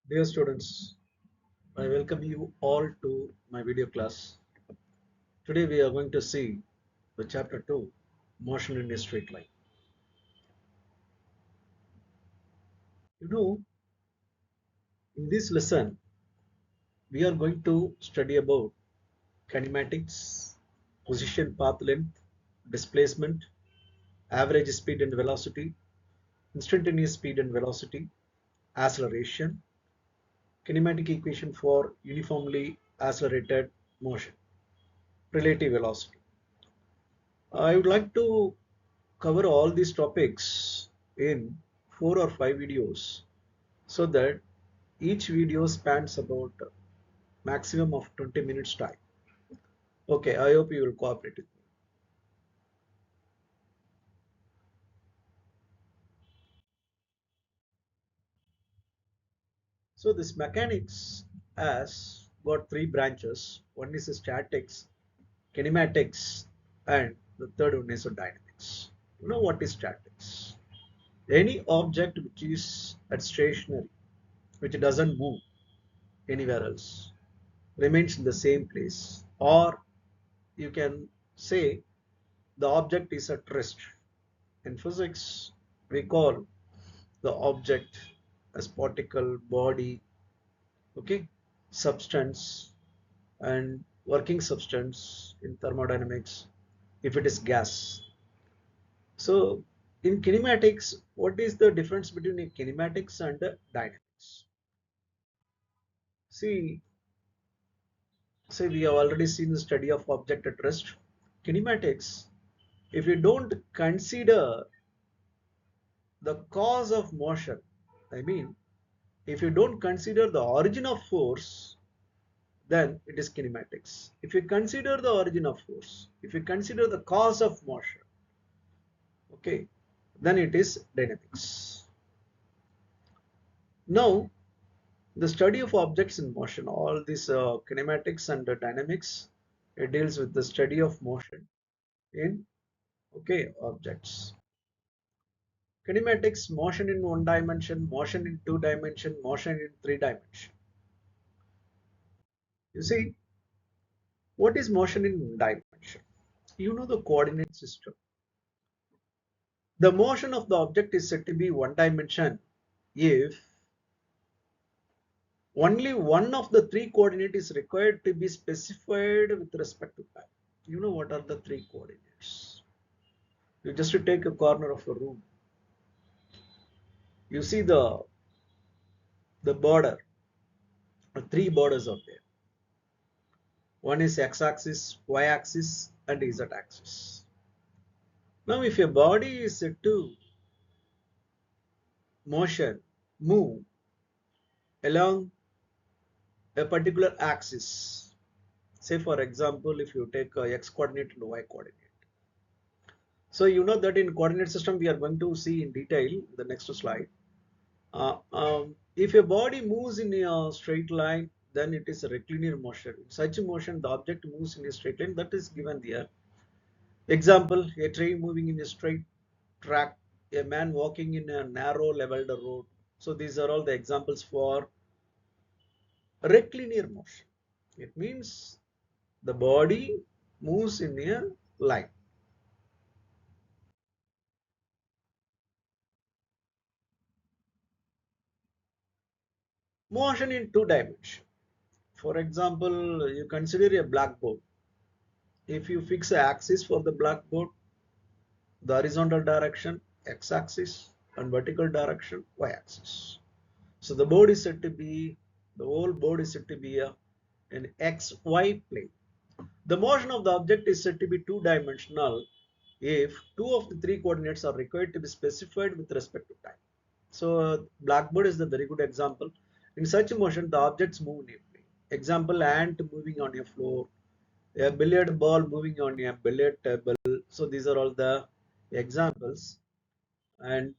Dear students, I welcome you all to my video class. Today we are going to see the chapter 2, motion in a straight line. You know, in this lesson, we are going to study about kinematics, position path length, displacement, average speed and velocity, instantaneous speed and velocity, acceleration, kinematic equation for uniformly accelerated motion, relative velocity. I would like to cover all these topics in 4 or 5 videos so that each video spans about maximum of 20 minutes time. Okay, I hope you will cooperate with me. So this mechanics has got three branches. One is statics, kinematics, and the third one is dynamics. You know what is statics? Any object which is at stationary, which doesn't move anywhere else, remains in the same place, or you can say the object is at rest. In physics, we call the object as particle, body, okay, substance, and working substance in thermodynamics if it is gas. So in kinematics, what is the difference between a kinematics and a dynamics? See, say we have already seen the study of object at rest. Kinematics, if you don't consider the cause of motion, I mean, if you don't consider the origin of force, then it is kinematics. If you consider the origin of force, if you consider the cause of motion, okay, then it is dynamics. Now, the study of objects in motion, all these kinematics and dynamics, it deals with the study of motion in, okay, objects. Kinematics, motion in one dimension, motion in two dimension, motion in three dimension. You see, what is motion in one dimension? You know the coordinate system. The motion of the object is said to be one dimension if only one of the three coordinates is required to be specified with respect to time. You know what are the three coordinates? You just take a corner of a room. You see the border, three borders are there. One is x-axis, y-axis, and z-axis. Now, if your body is said to motion, move along a particular axis, say for example, if you take x coordinate and y coordinate. So you know that in coordinate system we are going to see in detail the next slide. If a body moves in a straight line, then it is a rectilinear motion. In such a motion, the object moves in a straight line. That is given there. Example, a train moving in a straight track, a man walking in a narrow leveled road. So these are all the examples for rectilinear motion. It means the body moves in a line. Motion in two dimensions. For example, you consider a blackboard. If you fix an axis for the blackboard, the horizontal direction x-axis and vertical direction y-axis. So the board is said to be, the whole board is said to be an xy plane. The motion of the object is said to be two-dimensional if two of the three coordinates are required to be specified with respect to time. So blackboard is the very good example. In such a motion, the objects move neatly. Example, ant moving on a floor, a billiard ball moving on a billiard table. So these are all the examples. And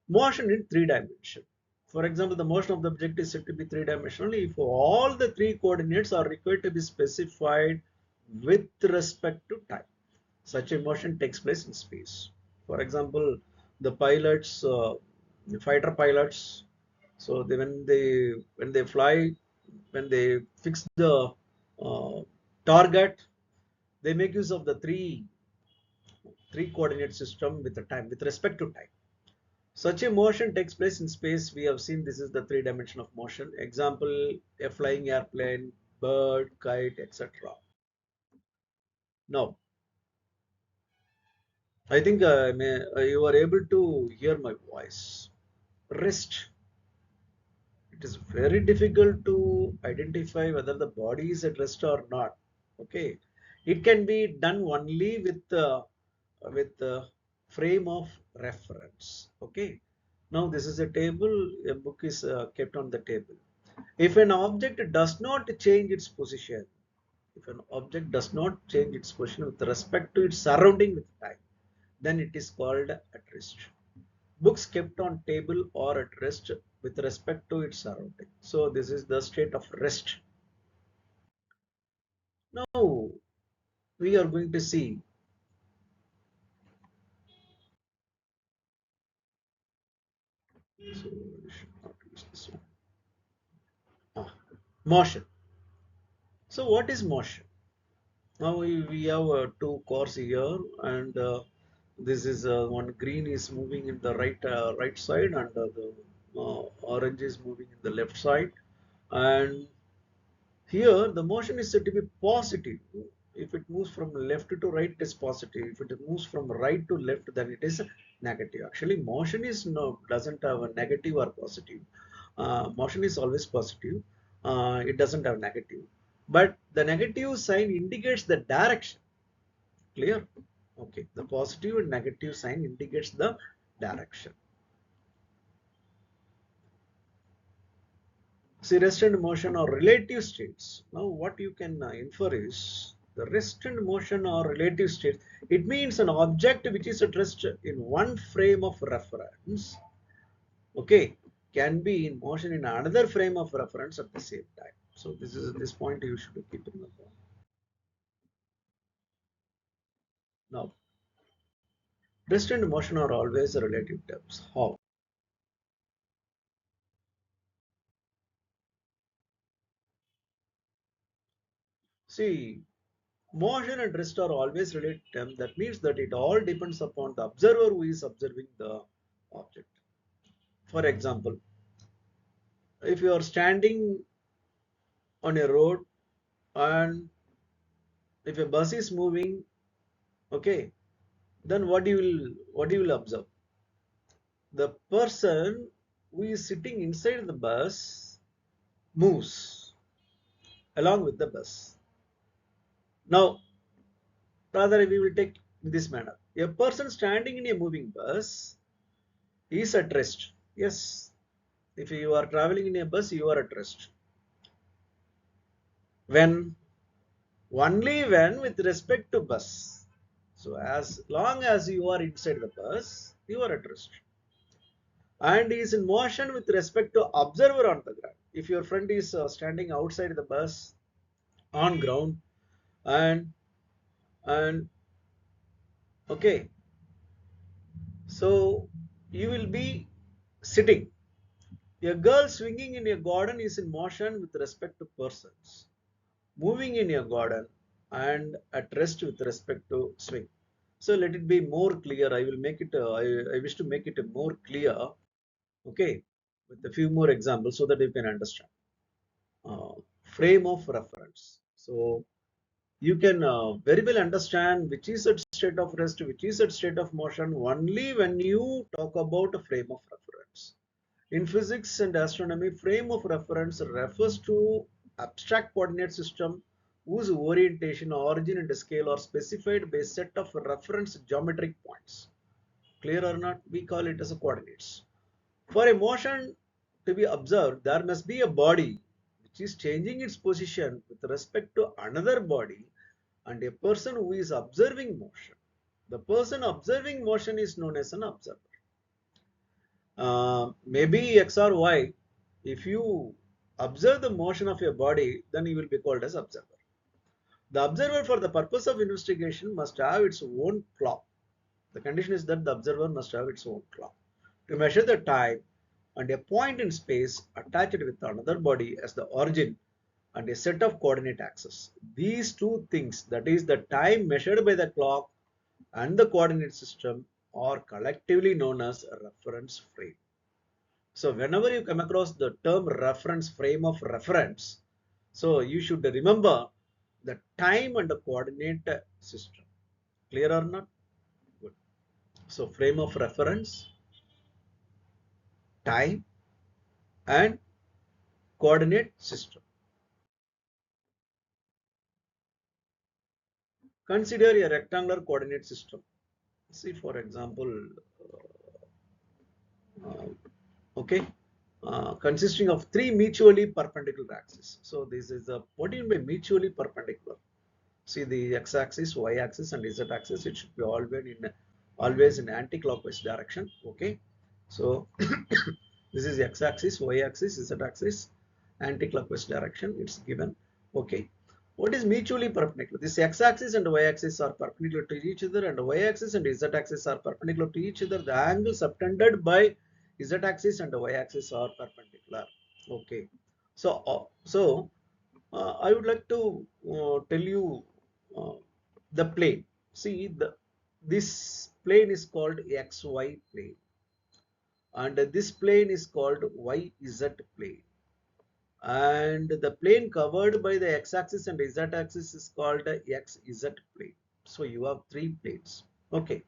motion in three dimension. For example, the motion of the object is said to be three dimensional if all the three coordinates are required to be specified with respect to time. Such a motion takes place in space. For example, the pilots, the fighter pilots, So when they fly, when they fix the uh, target, they make use of the three coordinate system with the time, with respect to time. Such a motion takes place in space. We have seen this is the three dimension of motion. Example, a flying airplane, bird, kite, etc. Now, I think you are able to hear my voice. Rest. It is very difficult to identify whether the body is at rest or not. Okay, it can be done only with the frame of reference. Okay, now this is a table. A book is kept on the table. If an object does not change its position, if an object does not change its position with respect to its surrounding with time, then it is called at rest. Books kept on table or at rest with respect to its surrounding. So this is the state of rest. Now we are going to see, so we should not use this one. Motion. So what is motion? Now we have two cars here, and this is one green is moving in the right side, and the orange is moving in the left side. And here the motion is said to be positive. If it moves from left to right, it is positive. If it moves from right to left, then it is negative. Actually, motion is no doesn't have a negative or positive. Motion is always positive. It doesn't have negative. But the negative sign indicates the direction. Clear? Okay. The positive and negative sign indicates the direction. See, rest and motion are relative states. Now, what you can infer is the rest and motion are relative states. It means an object which is at rest in one frame of reference, okay, can be in motion in another frame of reference at the same time. So, this point you should keep in mind. Now, rest and motion are always relative terms. How? See, motion and rest are always relative terms. That means that it all depends upon the observer who is observing the object. For example, if you are standing on a road and if a bus is moving, okay, then what you will observe? The person who is sitting inside the bus moves along with the bus. Now, rather we will take in this manner. A person standing in a moving bus is at rest. Yes, if you are traveling in a bus, you are at rest. When? Only when with respect to bus. So as long as you are inside the bus, you are at rest. And is in motion with respect to observer on the ground. If your friend is standing outside the bus on ground, and and okay, so you will be sitting. A girl swinging in a garden is in motion with respect to persons moving in a garden and at rest with respect to swing. So let it be more clear. I will make it, I wish to make it more clear, okay, with a few more examples so that you can understand. Uh, Frame of reference. So you can very well understand which is a state of rest, which is a state of motion only when you talk about a frame of reference. In physics and astronomy, frame of reference refers to abstract coordinate system whose orientation, origin and scale are specified by a set of reference geometric points. Clear or not? We call it as a coordinates. For a motion to be observed, there must be a body which is changing its position with respect to another body and a person who is observing motion. The person observing motion is known as an observer. Maybe X or Y, if you observe the motion of your body, then you will be called as observer. The observer for the purpose of investigation must have its own clock. The condition is that the observer must have its own clock to measure the time and a point in space attached with another body as the origin and a set of coordinate axes. These two things, that is the time measured by the clock and the coordinate system, are collectively known as a reference frame. So whenever you come across the term reference frame of reference, so you should remember the time and the coordinate system. Clear or not? Good. So frame of reference, time and coordinate system. Consider a rectangular coordinate system. See, for example, uh, okay, consisting of three mutually perpendicular axes. So this is a, what do you mean by mutually perpendicular? See, the x-axis, y-axis, and z-axis. It should be always in anti-clockwise direction. Okay, so this is x-axis, y-axis, z-axis, anti-clockwise direction. It's given. Okay, what is mutually perpendicular? This x-axis and y-axis are perpendicular to each other, and y-axis and z-axis are perpendicular to each other. The angles subtended by z-axis and y-axis are perpendicular. Okay, so I would like to tell you uh, the plane. See, this plane is called XY plane, and this plane is called YZ plane. And the plane covered by the x-axis and z-axis is called XZ plane. So you have three planes. Okay,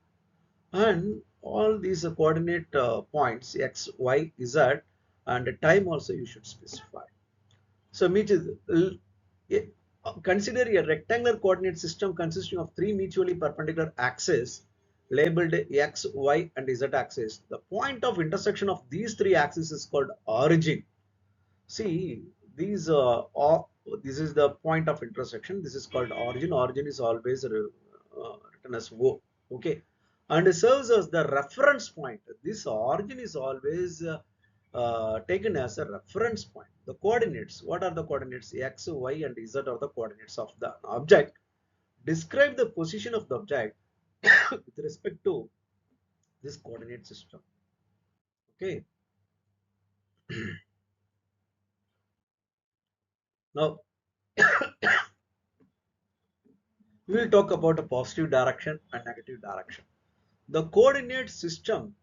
and all these coordinate points X, Y, Z, and time also you should specify. So consider a rectangular coordinate system consisting of three mutually perpendicular axes labeled x, y, and z axis. The point of intersection of these three axes is called origin. See, these this is the point of intersection. This is called origin. Origin is always written as O. Okay, and it serves as the reference point. This origin is always taken as a reference point. The coordinates. What are the coordinates? X, Y, and Z are the coordinates of the object. Describe the position of the object with respect to this coordinate system. Okay. Now we will talk about a positive direction and negative direction. The coordinate system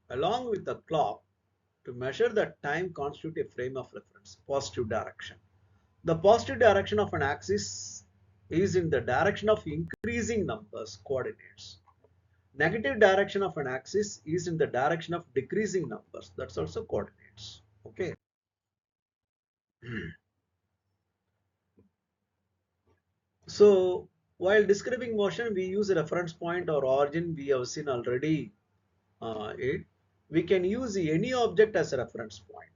along with the clock to measure the time constitute a frame of reference. Positive direction. The positive direction of an axis is in the direction of increasing numbers, coordinates. Negative direction of an axis is in the direction of decreasing numbers. That's also coordinates. Okay. So while describing motion, we use a reference point or origin. We have seen already it. We can use any object as a reference point.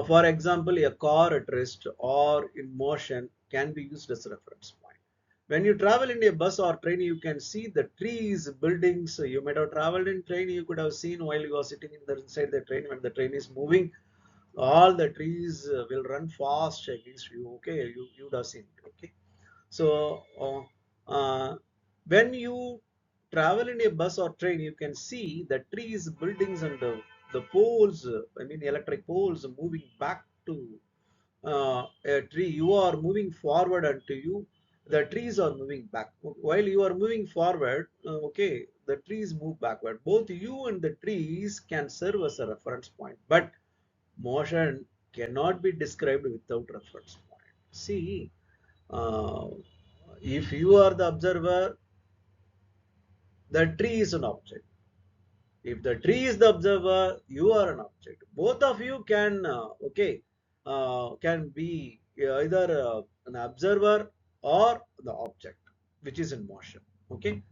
For example, a car at rest or in motion can be used as a reference point. When you travel in a bus or train, you can see the trees, buildings. You might have traveled in train. You could have seen while you are sitting inside the train, when the train is moving, all the trees will run fast against you. Okay, you would have seen it. Okay, so when you travel in a bus or train, you can see the trees, buildings, and the poles. I mean, electric poles moving back to a tree. You are moving forward, and to you, the trees are moving back. While you are moving forward, okay, the trees move backward. Both you and the trees can serve as a reference point, but motion cannot be described without reference point. See, uh, if you are the observer, the tree is an object. If the tree is the observer, you are an object. Both of you can, can be either an observer or the object, which is in motion. Okay.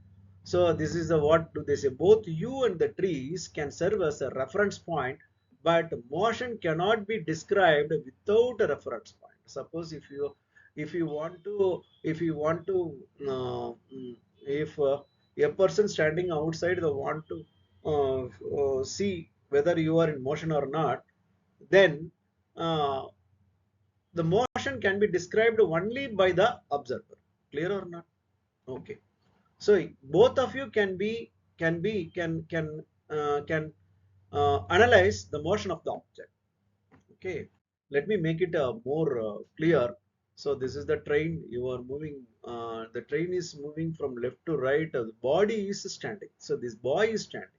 So this is the, what do they say? Both you and the trees can serve as a reference point, but motion cannot be described without a reference point. Suppose if you want to if a person standing outside the want to see whether you are in motion or not, then uh, the motion can be described only by the observer. Clear or not? Okay. So both of you can Analyze the motion of the object. Okay, let me make it more clear. So this is the train. You are moving, the train is moving from left to right. The body is standing. So this boy is standing.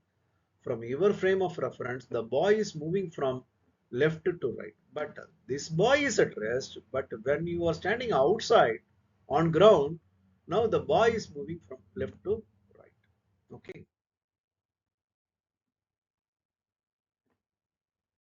From your frame of reference, the boy is moving from left to right, but this boy is at rest. But when you are standing outside on ground, now the boy is moving from left to right. Okay,